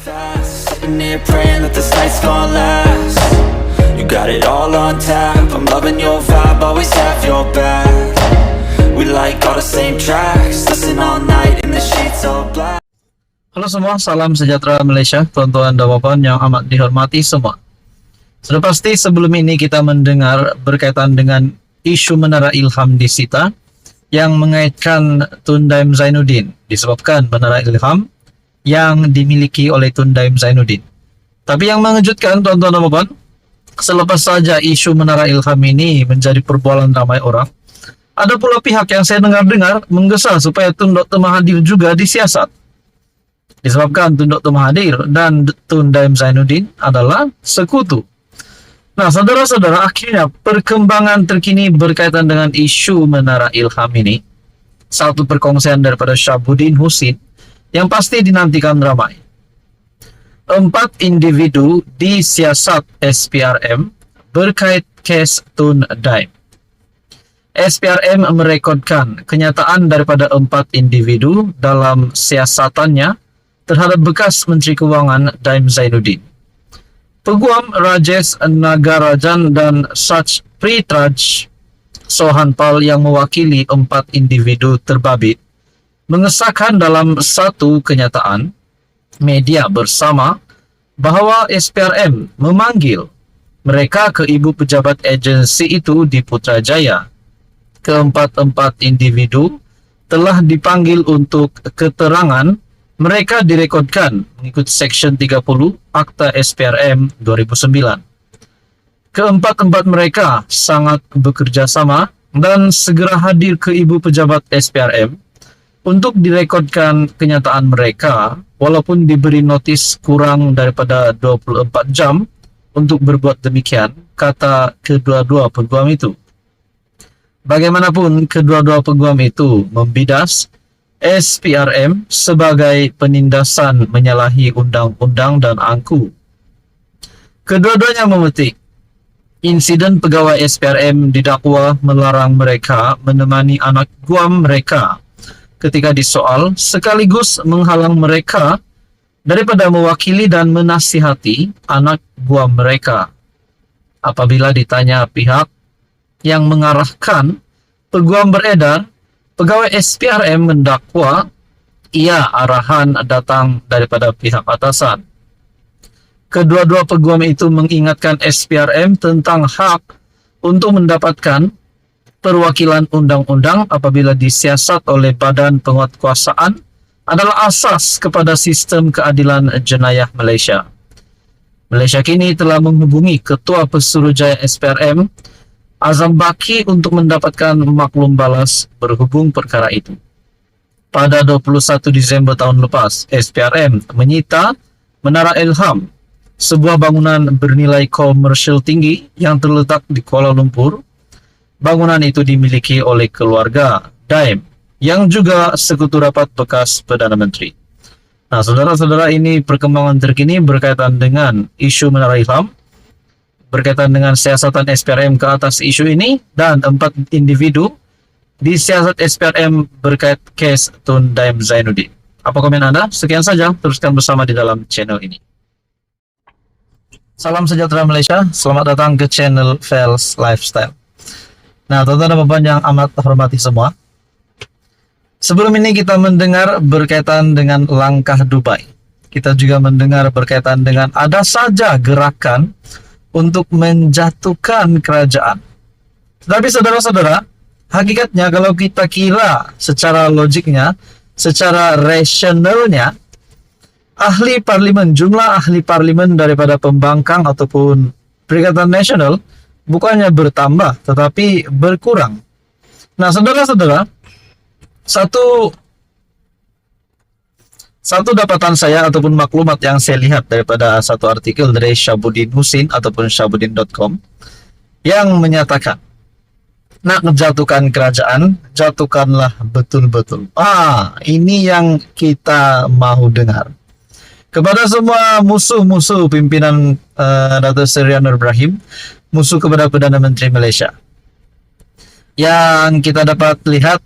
fast, sitting here praying that this night's gonna last. You got it all on tap, I'm loving your vibe, always have your back. We like all the same tracks, listen all night in the sheets all black. Halo semua, salam sejahtera Malaysia, tuan-tuan dan puan yang amat dihormati semua. Sudah pasti sebelum ini kita mendengar berkaitan dengan isu Menara Ilham disita yang mengaitkan Tun Daim Zainuddin disebabkan Menara Ilham yang dimiliki oleh Tun Daim Zainuddin. Tapi yang mengejutkan tuan-tuan dan puan, selepas saja isu Menara Ilham ini menjadi perbualan ramai orang, ada pula pihak yang saya dengar-dengar menggesa supaya Tun Dr. Mahathir juga disiasat. Disebabkan Tun Dr. Mahathir dan Tun Daim Zainuddin adalah sekutu. Nah, saudara-saudara, akhirnya perkembangan terkini berkaitan dengan isu Menara Ilham ini, satu perkongsian daripada Shahabuddin Husin yang pasti dinantikan ramai. 4 individu disiasat SPRM berkait kes Tun Daim. SPRM merekodkan kenyataan daripada 4 individu dalam siasatannya terhadap bekas Menteri Kewangan Daim Zainuddin. Peguam Rajesh Nagarajan dan Sach Pritraj Sohanpal yang mewakili 4 individu terbabit mengesahkan dalam satu kenyataan media bersama bahawa SPRM memanggil mereka ke ibu pejabat agensi itu di Putrajaya. Keempat-empat individu telah dipanggil untuk keterangan. Mereka direkodkan mengikut Seksyen 30 Akta SPRM 2009. Keempat-empat mereka sangat bekerja sama dan segera hadir ke ibu pejabat SPRM untuk direkodkan kenyataan mereka walaupun diberi notis kurang daripada 24 jam untuk berbuat demikian, kata kedua-dua peguam itu. Bagaimanapun, kedua-dua peguam itu membidas SPRM sebagai penindasan menyalahi undang-undang dan angku. Kedua-duanya memetik, insiden pegawai SPRM didakwa melarang mereka menemani anak guam mereka ketika disoal sekaligus menghalang mereka daripada mewakili dan menasihati anak guam mereka. Apabila ditanya pihak yang mengarahkan, peguam beredar, pegawai SPRM mendakwa ia arahan datang daripada pihak atasan. Kedua-dua peguam itu mengingatkan SPRM tentang hak untuk mendapatkan perwakilan undang-undang apabila disiasat oleh badan penguatkuasaan adalah asas kepada sistem keadilan jenayah Malaysia. Malaysia kini telah menghubungi Ketua Pesuruhjaya SPRM Azam Baki untuk mendapatkan maklum balas berhubung perkara itu. Pada 21 Disember tahun lepas, SPRM menyita Menara Ilham, sebuah bangunan bernilai komersial tinggi yang terletak di Kuala Lumpur. Bangunan itu dimiliki oleh keluarga Daim, yang juga sekutu rapat bekas Perdana Menteri. Nah, saudara-saudara, ini perkembangan terkini berkaitan dengan isu Menara Ilham, berkaitan dengan siasatan SPRM ke atas isu ini, dan 4 individu disiasat SPRM berkait kes Tun Daim Zainuddin. Apa komen Anda? Sekian saja, teruskan bersama di dalam channel ini. Salam sejahtera Malaysia, selamat datang ke channel Fels Lifestyle. Nah, tuan-tuan dan puan yang amat hormati semua, sebelum ini kita mendengar berkaitan dengan langkah Dubai. Kita juga mendengar berkaitan dengan ada saja gerakan untuk menjatuhkan kerajaan. Tapi saudara-saudara, hakikatnya kalau kita kira secara logiknya, secara rasionalnya, jumlah ahli parlimen daripada pembangkang ataupun Perikatan Nasional bukannya bertambah, tetapi berkurang. Nah, saudara-saudara, satu dapatan saya ataupun maklumat yang saya lihat daripada satu artikel dari Shahabuddin Husin ataupun shahabuddin.com yang menyatakan, nak menjatuhkan kerajaan, jatuhkanlah betul-betul. Ini yang kita mahu dengar. Kepada semua musuh-musuh pimpinan Dato' Seri Anwar Ibrahim, musuh kepada Perdana Menteri Malaysia, yang kita dapat lihat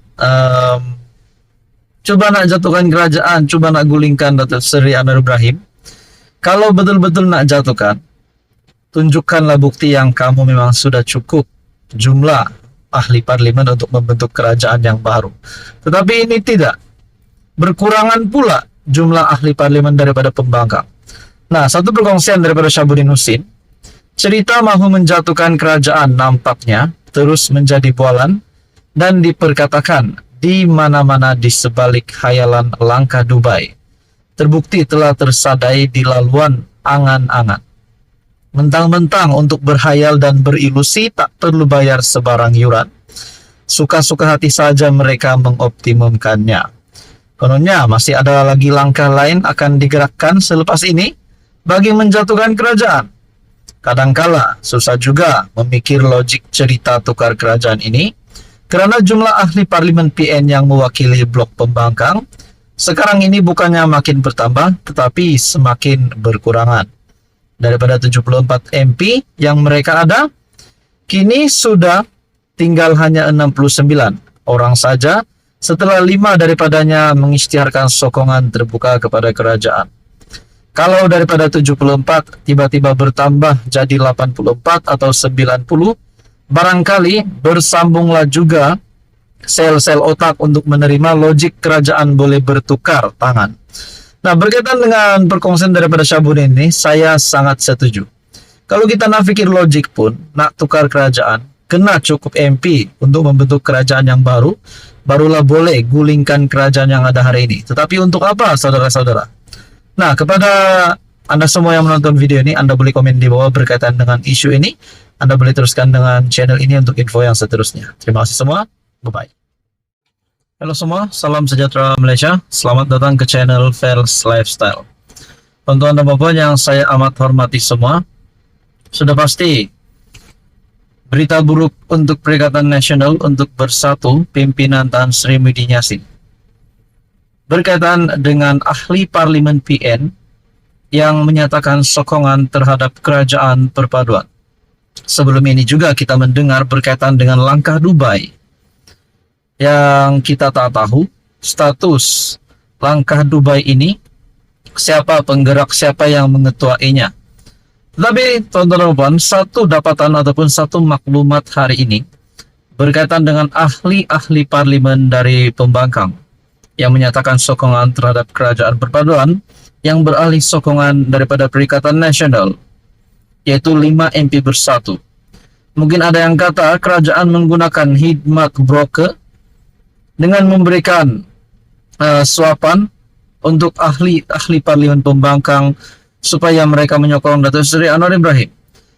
cuba nak jatuhkan kerajaan, cuba nak gulingkan Dato' Seri Anwar Ibrahim, Kalau betul-betul nak jatuhkan, tunjukkanlah bukti yang kamu memang sudah cukup jumlah ahli parlimen untuk membentuk kerajaan yang baru. Tetapi ini tidak. Berkurangan pula jumlah ahli parlimen daripada pembangkang. Nah, satu perkongsian daripada Syahabuddin Husin, cerita mahu menjatuhkan kerajaan nampaknya terus menjadi bualan dan diperkatakan di mana-mana di sebalik khayalan langkah Dubai. Terbukti telah tersadai di laluan angan-angan. Mentang-mentang untuk berhayal dan berilusi tak perlu bayar sebarang yuran. Suka-suka hati saja mereka mengoptimumkannya. Kononnya masih ada lagi langkah lain akan digerakkan selepas ini bagi menjatuhkan kerajaan. Kadangkala susah juga memikir logik cerita tukar kerajaan ini karena jumlah ahli parlimen PN yang mewakili blok pembangkang sekarang ini bukannya makin bertambah tetapi semakin berkurangan. Daripada 74 MP yang mereka ada, kini sudah tinggal hanya 69 orang saja setelah 5 daripadanya mengisytiharkan sokongan terbuka kepada kerajaan. Kalau daripada 74 tiba-tiba bertambah jadi 84 atau 90, barangkali bersambunglah juga sel-sel otak untuk menerima logik kerajaan boleh bertukar tangan. Nah, berkaitan dengan perkongsian daripada Syahabuddin ini, saya sangat setuju. Kalau kita nak fikir logik pun, nak tukar kerajaan, kena cukup MP untuk membentuk kerajaan yang baru, barulah boleh gulingkan kerajaan yang ada hari ini. Tetapi untuk apa, saudara-saudara? Nah, kepada Anda semua yang menonton video ini, Anda boleh komen di bawah berkaitan dengan isu ini. Anda boleh teruskan dengan channel ini untuk info yang seterusnya. Terima kasih semua. Bye-bye. Halo semua, salam sejahtera Malaysia. Selamat datang ke channel Fels Lifestyle. Tuan-tuan dan puan yang saya amat hormati semua, sudah pasti berita buruk untuk Perikatan Nasional untuk Bersatu pimpinan Tan Sri Muhyiddin Yassin berkaitan dengan ahli parlimen PN yang menyatakan sokongan terhadap kerajaan perpaduan. Sebelum ini juga kita mendengar berkaitan dengan langkah Dubai yang kita tak tahu status langkah Dubai ini, siapa penggerak, siapa yang mengetuainya. Tapi teman-teman, satu dapatan ataupun satu maklumat hari ini berkaitan dengan ahli-ahli parlimen dari pembangkang yang menyatakan sokongan terhadap kerajaan perpaduan yang beralih sokongan daripada Perikatan Nasional, yaitu 5 MP Bersatu. Mungkin ada yang kata kerajaan menggunakan khidmat broker dengan memberikan suapan untuk ahli parlimen pembangkang supaya mereka menyokong Datuk Seri Anwar Ibrahim.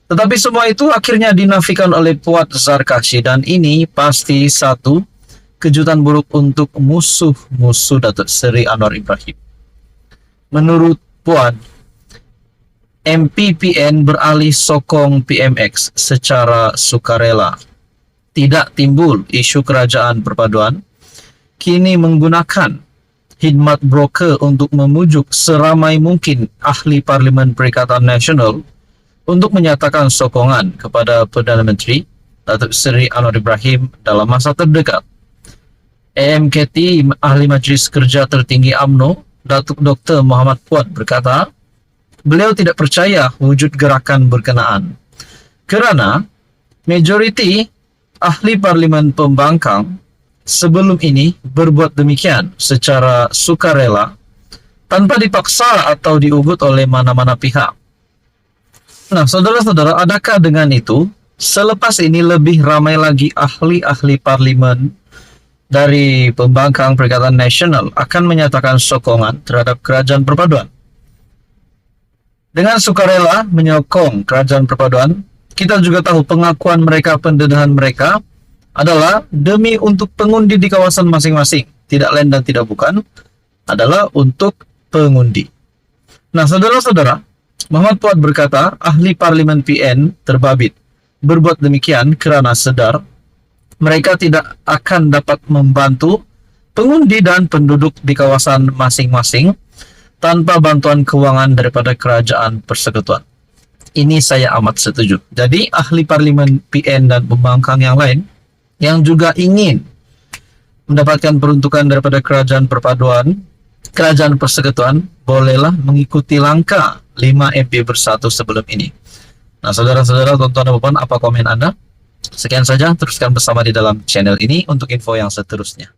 Tetapi semua itu akhirnya dinafikan oleh Puan Zarkashi, dan ini pasti satu kejutan buruk untuk musuh-musuh Datuk Seri Anwar Ibrahim. Menurut Puan, MPPN beralih sokong PMX secara sukarela. Tidak timbul isu kerajaan perpaduan, kini menggunakan khidmat broker untuk memujuk seramai mungkin ahli parlimen Perikatan Nasional untuk menyatakan sokongan kepada Perdana Menteri Datuk Seri Anwar Ibrahim dalam masa terdekat. AMKT Ahli Majlis Kerja Tertinggi UMNO Datuk Dr. Muhammad Puan berkata, beliau tidak percaya wujud gerakan berkenaan kerana majoriti ahli parlimen pembangkang sebelum ini berbuat demikian secara sukarela tanpa dipaksa atau diugut oleh mana-mana pihak. Nah, saudara-saudara, adakah dengan itu selepas ini lebih ramai lagi ahli-ahli parlimen dari pembangkang Perikatan Nasional akan menyatakan sokongan terhadap kerajaan perpaduan? Dengan sukarela menyokong kerajaan perpaduan, kita juga tahu pengakuan mereka, pendedahan mereka adalah demi untuk pengundi di kawasan masing-masing, tidak lain dan tidak bukan adalah untuk pengundi. Nah, saudara-saudara, Muhammad Puan berkata ahli parlimen PN terbabit berbuat demikian kerana sedar mereka tidak akan dapat membantu pengundi dan penduduk di kawasan masing-masing tanpa bantuan keuangan daripada kerajaan persekutuan. Ini saya amat setuju. Jadi ahli parlimen PN dan pembangkang yang lain yang juga ingin mendapatkan peruntukan daripada kerajaan perpaduan, kerajaan persekutuan, bolehlah mengikuti langkah 5 MP bersatu sebelum ini. Nah, saudara-saudara, tonton dan bapak, apa komen Anda? Sekian saja, teruskan bersama di dalam channel ini untuk info yang seterusnya.